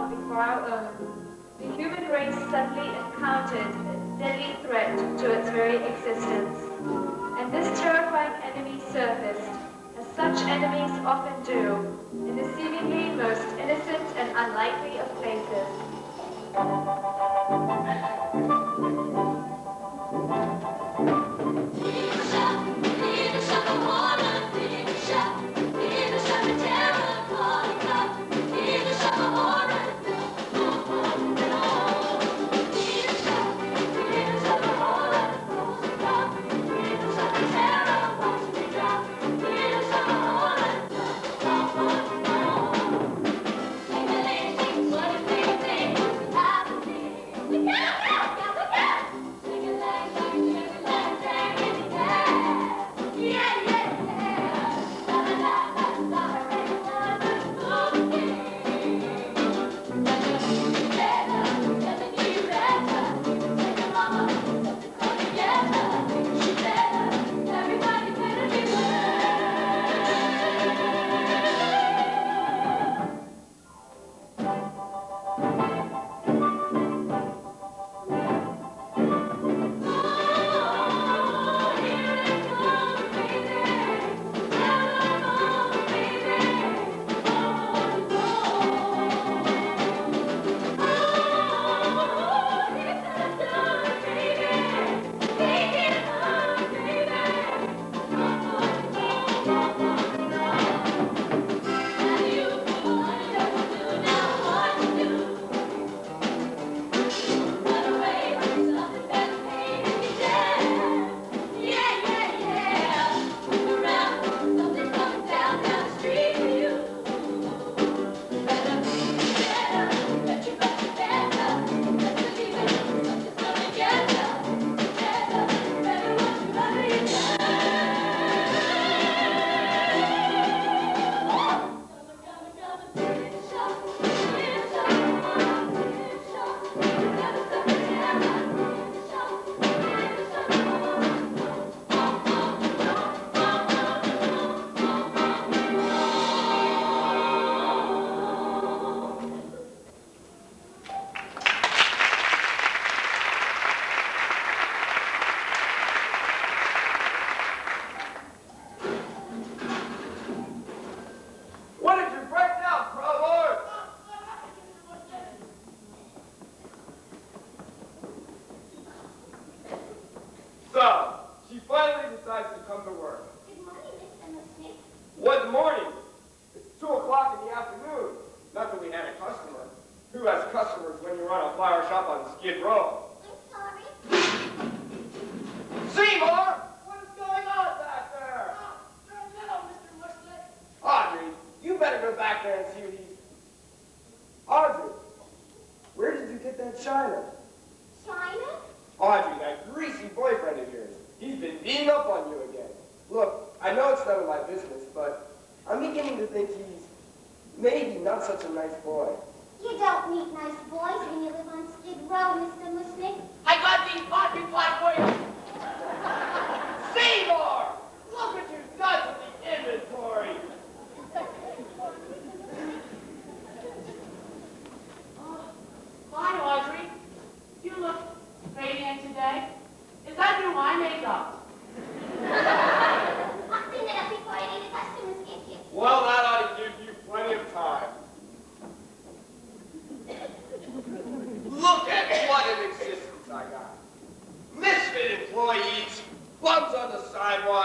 before our own, the human race suddenly encountered a deadly threat to its very existence. And this terrifying enemy surfaced, as such enemies often do, in the seemingly most innocent and unlikely of places. Misfit employees, bums on the sidewalk.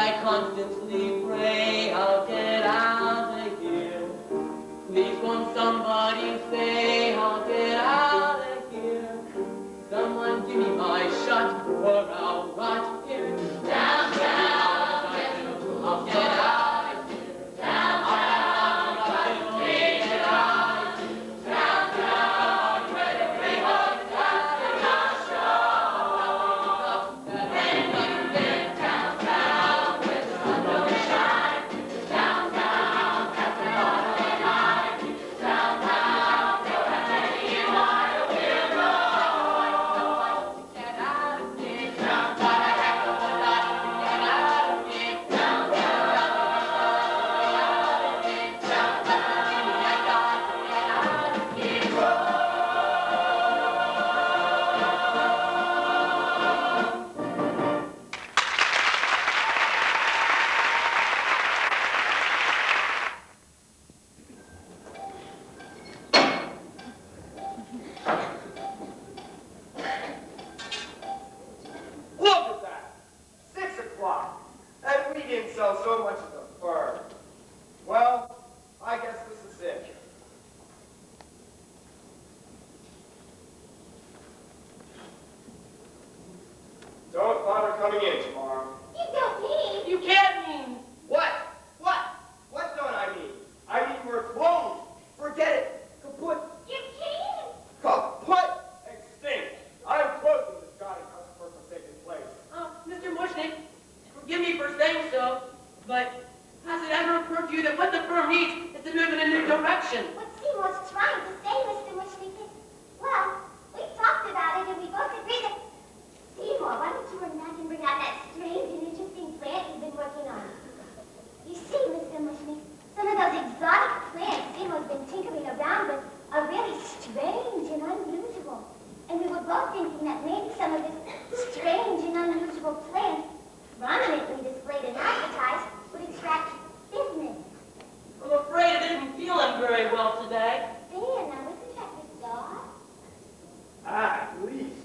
I constantly pray I'll get out of here. Please won't somebody say I'll get out of here. Someone give me my shot or I'll rot here. Downtown, I'll get out of here. Downtown, I'll get out of here. Downtown, where the great hotels in our show. When you live downtown, where the sun don't shine. Downtown, that's where all the night. Downtown, there are many in my will go. Get out of here. Downtown, I have no life. Get out of here. Downtown, get out of here. Downtown, I got to get out of here. Look at that! 6 o'clock. And we didn't sell so much as a bird. Well, I guess this is it. Don't bother coming in tomorrow. You don't mean. You can't mean. What? What? What don't I mean? I mean we're closed. Forget it. Kaput. You can't. Kaput. Extinct. I'm closing this godforsaken place. Mr. Mushnick, forgive me for saying so, but has it ever occurred to you that what the firm needs is to move in a new direction? What Seymour's trying to say, Mr. Mushnick, is, well, we talked about it and we both agreed that... Seymour, why don't you and Megan bring out that strange and interesting plant you've been working on? You see, Mr. Mushnick, some of those exotic plants Seymour's been tinkering around with are really strange and unusual. And we were both thinking that maybe some of this strange and unusual plants, prominently displayed and advertised, would attract business. I'm afraid I didn't feel him very well today. There, now isn't that bizarre? At least.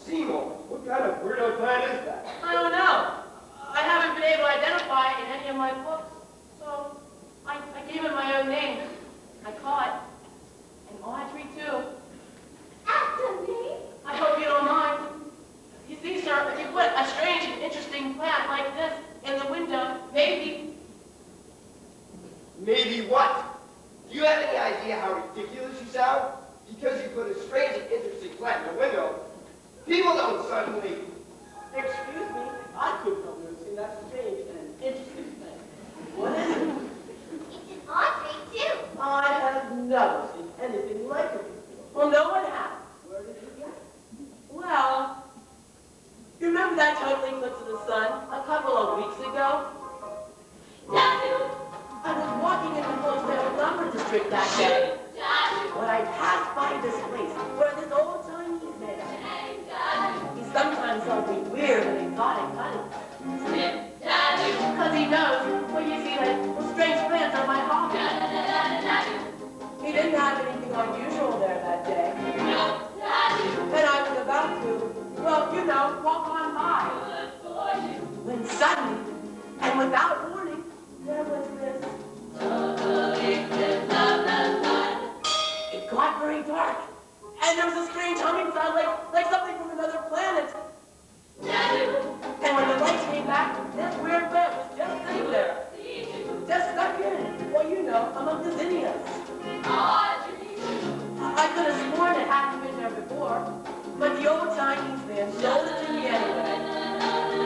Seymour, what kind of weirdo plant is that? I don't know. I haven't been able to identify it in any of my books, so I gave it my own name. I call it an Audrey, too. After me? I hope you don't mind. You see, sir, if you put a strange and interesting plant like this in the window, maybe... Maybe what? Do you have any idea how ridiculous you sound? Because you put a strange and interesting plant in the window, people don't suddenly... Excuse me, I couldn't help noticing that strange and interesting thing. What is it? It's an Audrey, too. I have never seen anything like it before. Well, no one has. Where did you get it? Well, you remember that total eclipse of the sun a couple of weeks ago? I was walking in the wholesale lumber district that day. When I passed by this place where this old Chinese man, he sometimes sells me weird and exotic items. Because he knows, well, you see, that strange plants are my hobby. He didn't have anything unusual there that day. And I was about to, well, you know, walk on by. When suddenly, and without warning, there was this. It got very dark, and there was a strange humming sound like something from another planet. And when the light came back, this weird plant was just sitting there. Just stuck in, well, you know, among the zinnias. I could have sworn it hadn't been there before, but the old Chinese man sold it to me anyway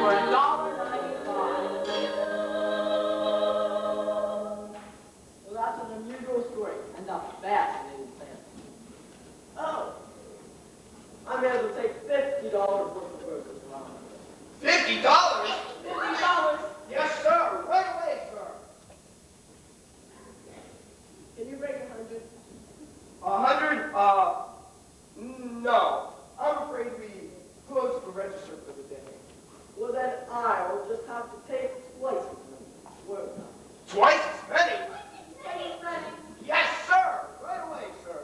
for $1.95. Well, that's an unusual story and a fascinating plant. Oh, I'm able to take $50 worth of work as well. $50? $50? Yes, sir. Right away, sir. Can you break 100? 100? No. I'm afraid we closed the register for the day. Well, then I'll just have to take twice as many. Swear to God. Twice as many? Twice as many? Yes, sir. Right away, sir.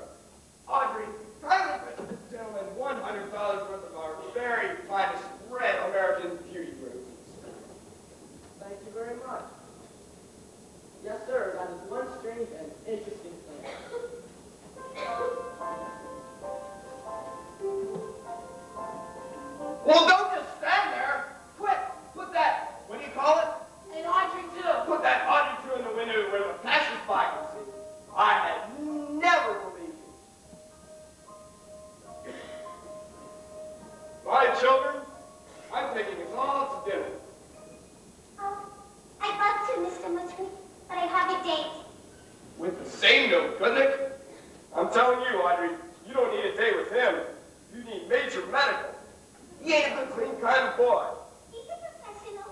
Audrey, kindly put this gentleman $100 worth of our very finest red American beauty roots. out to dinner? Oh, I'd love to, Mr. Mushroom, but I have a date. With the same no goodnick? I'm telling you, Audrey, you don't need a date with him. You need major medical. He ain't a good, clean kind of boy. He's a professional.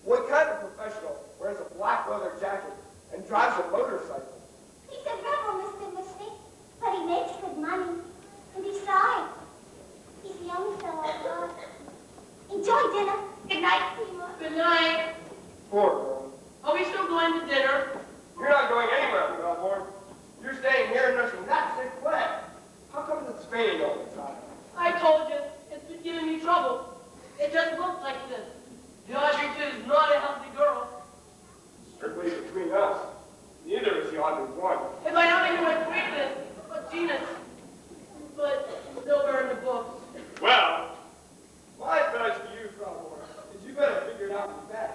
What kind of professional wears a black leather jacket and drives a motorcycle? He's a rebel, Mr. Mushroom, but he makes good money. And besides, he's the only fellow I love. Enjoy dinner. Good night, Prima. Good night. Poor girl. Are we still going to dinner? You're not going anywhere, Melbourne. You're staying here nursing that sick leg. How come it's Spain all the time? I told you, it's been giving me trouble. It just looks like this. The Audrey 2 is not a healthy girl. Strictly between us. Neither is the Audrey 1. It might not be my greatness, but genus. But nowhere in the books. Well, my advice to you, Melbourne, is you better figure it out fast.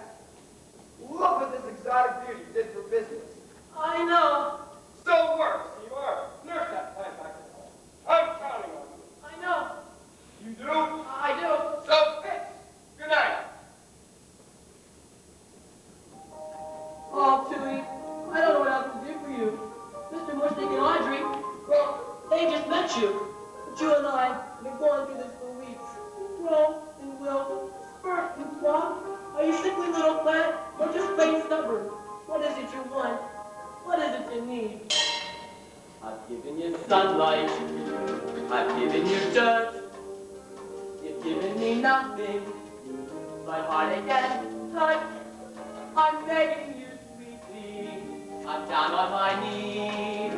Look what this exotic beauty did for business. I know. So work, Seymour. Nurse that plant back at home. I'm counting on you. I know. You do? I do. So fix. Good night. Oh, Tui, I don't know what else to do for you. Mr. Mushnick and Audrey, well, they just met you. But you and I have been going through this for weeks. Grow and will, spurt and flop. Are you sickly little plant, or just plain stubborn? What is it you want? What is it you need? I've given you sunlight. I've given you dirt. You've given me nothing. My heart again hurt. I'm begging you, sweetie. I'm down on my knees.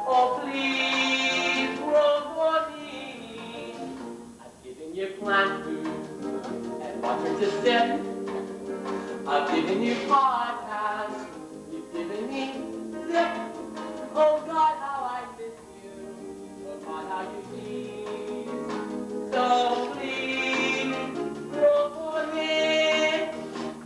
Oh, please grow for me. I've given you plant food and water to sip. I've given you podcasts. You've given me zip. Oh God, how I miss you. Oh God, how you please. So please grow for me.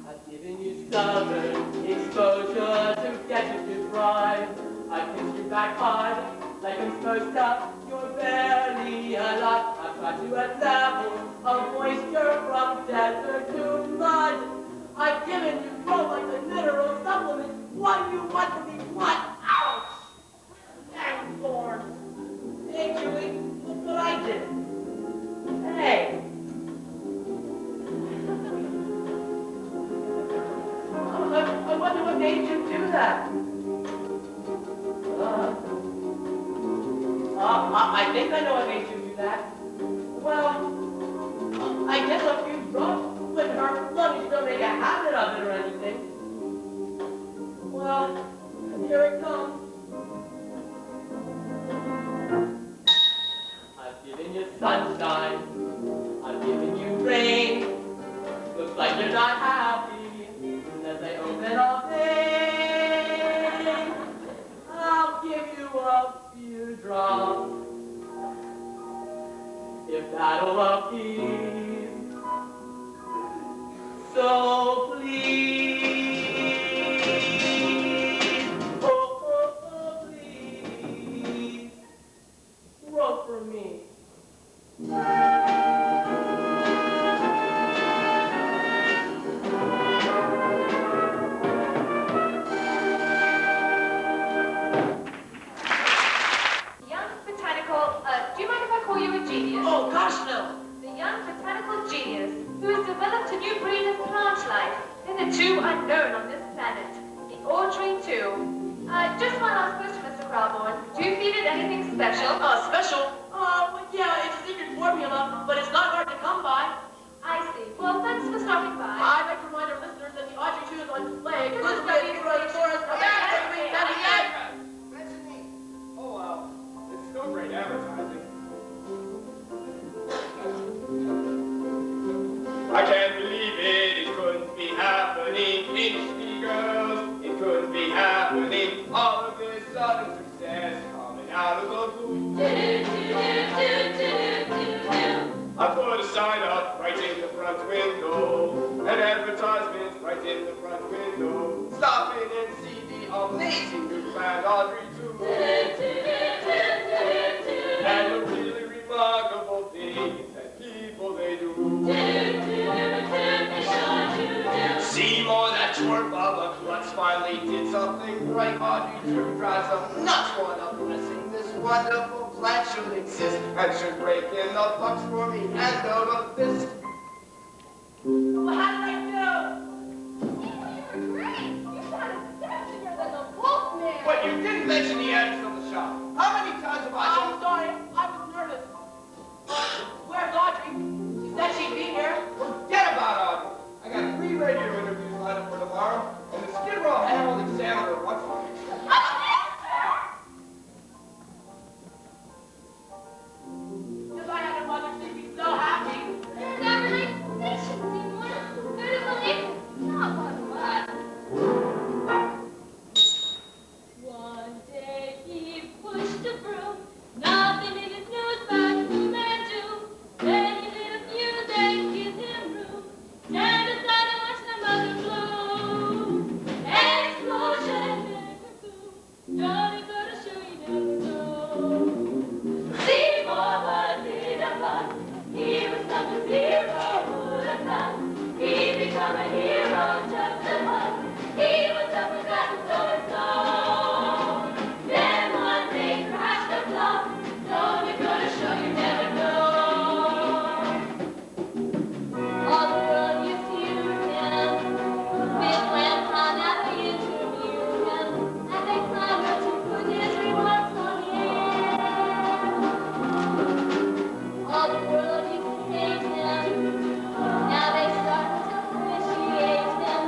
I've given you stubborn exposure to get you to thrive. I kissed you back hard like I'm supposed to. You're barely alive. I've got you at level of moisture from desert to mud. I've given you grow like a mineral supplement. What you want to be what? Ouch! Dang thorns. Hey, Julie, look what I did. Hey. I wonder what made you do that. I think I know what made you do that. Well, I guess a few drops wouldn't hurt as long as you don't make a habit of it or anything. Well, here it comes. I've given you sunshine. I've given you rain. Looks like you're not happy as I open all day. I'll give you a few drops if that'll appease. So please, oh, please, grow for me. Do you mind if I call you a genius? Oh, gosh, no. The young botanical genius who has developed a new breed of plant life, hitherto unknown on this planet, the Audrey 2. Just one last question, Mr. Crowborn. Do you feed it anything special? Special? Well, yeah, it's a secret formula, but it's not hard to come by. I see. Well, thanks for stopping by. I'd like to remind our listeners that the Audrey 2 is on display. This is exclusively at Tourist Mention me. Oh, well, it's still great advertising. I can't believe it couldn't be happening. Industry girls, it couldn't be happening. All of this sudden success coming out of the blue. I put a sign up right in the front window, an advertisement right in the front window. Stop in and see the amazing new plant Audrey 2. And the really remarkable things that people they do. poor Baba Klutz finally did something right. Audrey Drew drives them nuts. What a blessing. This wonderful plant should exist and should break in the bucks for me hand over fist. Well, how did I do? You were great. You sounded sexier than the Wolfman. But you didn't mention the address of the shop. How many times have I I'm sorry, I was nervous. Where's Audrey? She said she'd be here. Forget about Audrey. I got 3 radio interviews lined up for tomorrow, and the Skid Row Herald Examiner wants me. If I had a mother, she'd be so happy. You're never like stations anymore. Who do believe it? Not one of us. One day he pushed a broom, nothing in his nose but boom and doom. Then he lit a fuse and give him room. Stand aside and watch the mother bloom. Explosion and kaboom. Johnny got a show you never know. Seymour was in a bus. He was some zero who'd have done. He'd become a hero just a month. He was a forgotten so-and-so. Then one day crashed the flop. Johnny got a show you never know. All the world used to use him. Miss Lampton never interviewed him. And they clamored to put his remarks on the air. All the world used to hate him. Now they start to appreciate him.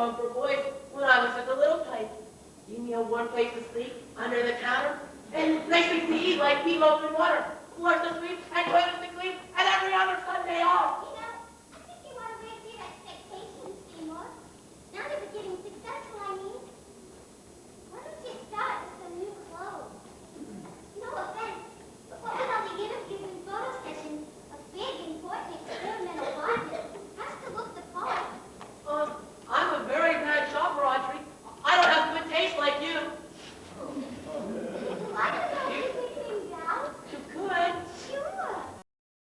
home for boys when I was just a little tyke. Give me a warm place to sleep under the counter, and nice things to eat like meatloaf and water, flush the sweets, and toilet